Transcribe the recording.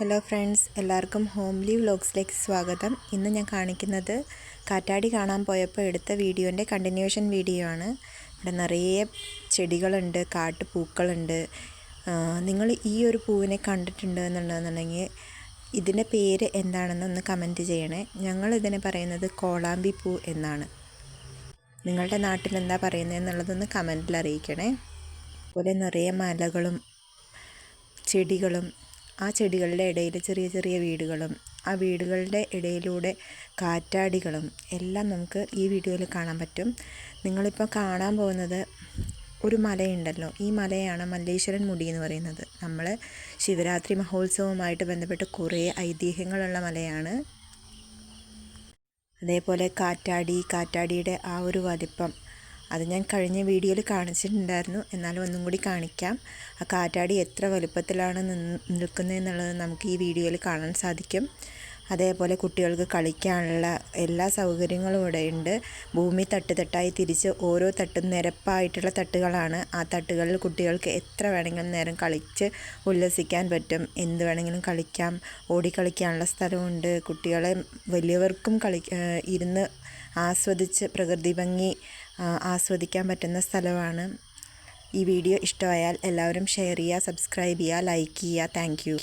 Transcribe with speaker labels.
Speaker 1: Hello friends, എല്ലാവർക്കും homely വ്ലോഗ്സിലേക്ക് സ്വാഗതം. ഇന്ന് ഞാൻ കാണിക്കുന്നത് കാറ്റാടി കാണാൻ പോയപ്പോൾ എടുത്ത വീഡിയോൻ്റെ കണ്ടിന്യൂഷൻ വീഡിയോ ആണ്. ഇവിടെ നിറയെ ചെടികളുണ്ട്, കാട്ടുപൂക്കളുണ്ട്. നിങ്ങൾ ഈ ഒരു പൂവിനെ കണ്ടിട്ടുണ്ട് എന്നുണ്ടെന്നുണ്ടെങ്കിൽ ഇതിൻ്റെ പേര് എന്താണെന്ന് ഒന്ന് കമൻറ്റ് ചെയ്യണേ. ഞങ്ങളിതിനെ പറയുന്നത് കോളാമ്പി പൂ എന്നാണ്. നിങ്ങളുടെ നാട്ടിൽ എന്താ പറയുന്നത് എന്നുള്ളതൊന്ന് കമൻറ്റിൽ അറിയിക്കണേ. അതുപോലെ നിറയെ മലകളും ചെടികളും, ആ ചെടികളുടെ ഇടയിൽ ചെറിയ ചെറിയ വീടുകളും, ആ വീടുകളുടെ ഇടയിലൂടെ കാറ്റാടികളും എല്ലാം നമുക്ക് ഈ വീഡിയോയിൽ കാണാൻ പറ്റും. നിങ്ങളിപ്പോൾ കാണാൻ പോകുന്നത് ഒരു മലയുണ്ടല്ലോ, ഈ മലയാണ് മല്ലേശ്വരൻ മുടി എന്ന് പറയുന്നത്. നമ്മൾ ശിവരാത്രി മഹോത്സവവുമായിട്ട് ബന്ധപ്പെട്ട് കുറേ ഐതിഹ്യങ്ങളുള്ള മലയാണ്. അതേപോലെ കാറ്റാടിയുടെ ആ ഒരു വലിപ്പം അത് ഞാൻ കഴിഞ്ഞ വീഡിയോയിൽ കാണിച്ചിട്ടുണ്ടായിരുന്നു, എന്നാലും ഒന്നും കൂടി കാണിക്കാം. ആ കാറ്റാടി എത്ര വലുപ്പത്തിലാണ് നിൽക്കുന്നത് എന്നുള്ളത് നമുക്ക് ഈ വീഡിയോയിൽ കാണാൻ സാധിക്കും. അതേപോലെ കുട്ടികൾക്ക് കളിക്കാനുള്ള എല്ലാ സൗകര്യങ്ങളും ഇവിടെ ഉണ്ട്. ഭൂമി തട്ടായി തിരിച്ച് ഓരോ തട്ടും നിരപ്പായിട്ടുള്ള തട്ടുകളാണ്. ആ തട്ടുകളിൽ കുട്ടികൾക്ക് എത്ര വേണമെങ്കിലും നേരം കളിച്ച് ഉല്ലസിക്കാൻ പറ്റും. എന്ത് വേണമെങ്കിലും കളിക്കാം. ഓടിക്കളിക്കാനുള്ള സ്ഥലമുണ്ട്. കുട്ടികളെ വലിയവർക്കും ഇരുന്ന് ആസ്വദിച്ച് പ്രകൃതി ഭംഗി ആസ്വദിക്കാൻ പറ്റുന്ന സ്ഥലമാണ്. ഈ വീഡിയോ ഇഷ്ടമായാൽ എല്ലാവരും ഷെയർ ചെയ്യുക, സബ്സ്ക്രൈബ് ചെയ്യുക, ലൈക്ക് ചെയ്യുക. Thank you.